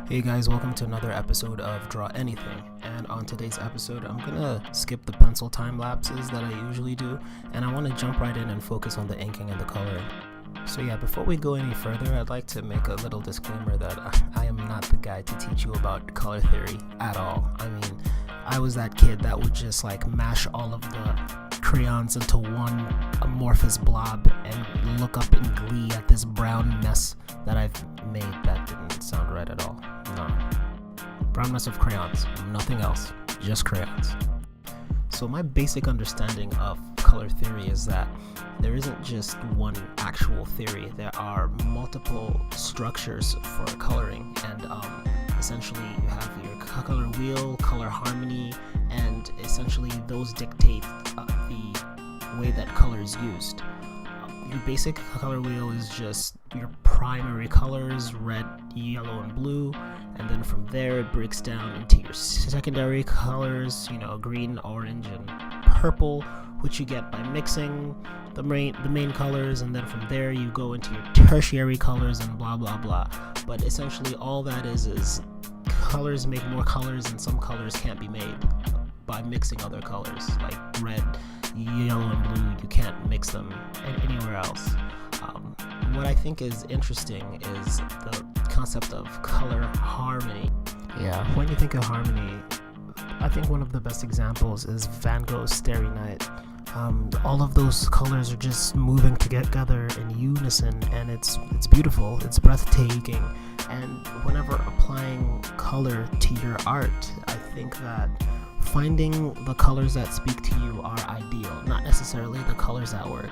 Hey guys, welcome to another episode of Draw Anything, and on today's episode I'm gonna skip the pencil time lapses that I usually do, and I want to jump right in and focus on the inking and the coloring. So yeah, before we go any further, I'd like to make a little disclaimer that I am not the guy to teach you about color theory at all. I mean, I was that kid that would just mash all of the crayons into one amorphous blob and look up in glee at this brown mess that I've made. That didn't sound right at all. No. Brown mess of crayons, nothing else, just crayons. So my basic understanding of color theory is that there isn't just one actual theory. There are multiple structures for coloring, and essentially you have your color wheel, color harmony, and essentially those dictate the way that color is used. Your basic color wheel is just your primary colors, red, yellow, and blue, and then from there it breaks down into your secondary colors, green, orange, and purple, which you get by mixing the main colors, and then from there you go into your tertiary colors and blah blah blah. But essentially all that is colors make more colors, and some colors can't be made by mixing other colors, like red, yellow, and blue. You can't mix them anywhere else. What I think is interesting is the concept of color harmony. Yeah, when you think of harmony, I think one of the best examples is Van Gogh's Starry Night. All of those colors are just moving together in unison, and it's beautiful, it's breathtaking. And whenever applying color to your art, I think that finding the colors that speak to you are ideal, not necessarily the colors that work.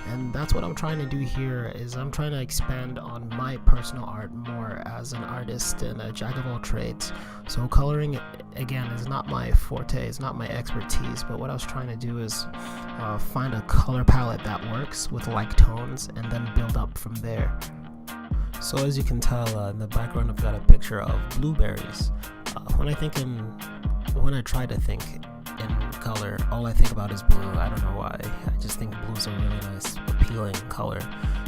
And that's what I'm trying to do here, is I'm trying to expand on my personal art more as an artist and a jack of all trades. So coloring, again, is not my forte, it's not my expertise, but what I was trying to do is find a color palette that works with like tones and then build up from there. So as you can tell, in the background I've got a picture of blueberries. When I try to think in color, all I think about is blue. I don't know why. I just think blue is a really nice, appealing color.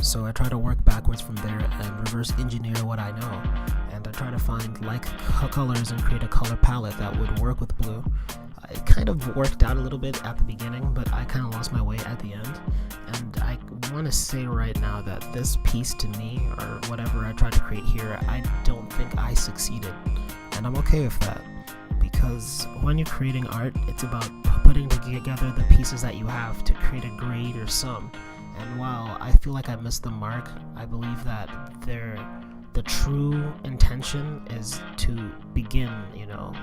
So I try to work backwards from there and reverse engineer what I know. And I try to find like colors and create a color palette that would work with blue. It kind of worked out a little bit at the beginning, but I kind of lost my way at the end. And I want to say right now that this piece to me, or whatever I tried to create here, I don't think I succeeded. And I'm okay with that. Because when you're creating art, it's about putting together the pieces that you have to create a greater sum. And while I feel like I missed the mark, I believe that the true intention is to begin,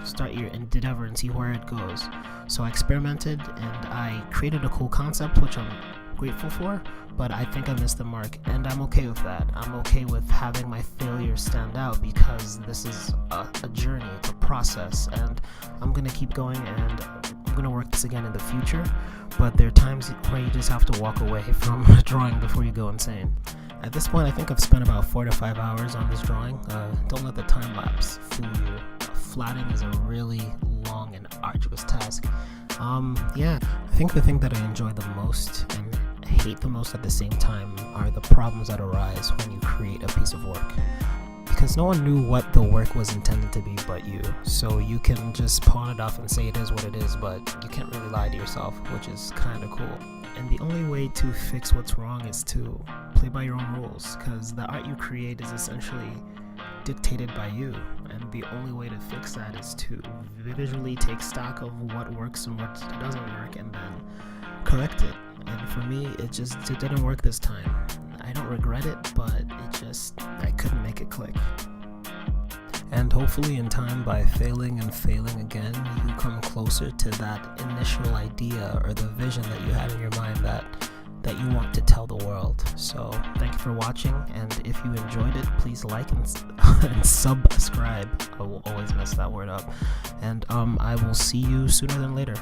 start your endeavor and see where it goes. So I experimented and I created a cool concept, which I'm grateful for, but I think I missed the mark, and I'm okay with that. I'm okay with having my failures stand out, because this is a journey, it's a process, and I'm gonna keep going, and I'm gonna work this again in the future. But there are times where you just have to walk away from drawing before you go insane. At this point, I think I've spent about 4 to 5 hours on this drawing. Don't let the time lapse fool you. Flatting is a really long and arduous task. I think the thing that I enjoy the most and hate the most at the same time are the problems that arise when you create a piece of work. Because no one knew what the work was intended to be but you. So you can just pawn it off and say it is what it is, but you can't really lie to yourself, which is kind of cool. And the only way to fix what's wrong is to play by your own rules, because the art you create is essentially dictated by you, and the only way to fix that is to visually take stock of what works and what doesn't work and then correct it. And for me, it didn't work this time. I don't regret it, but I couldn't make it click. And hopefully in time, by failing and failing again, you come closer to that initial idea or the vision that you had in your mind that you want to tell the world. So thank you for watching, and if you enjoyed it, please like and subscribe. I will always mess that word up. And I will see you sooner than later.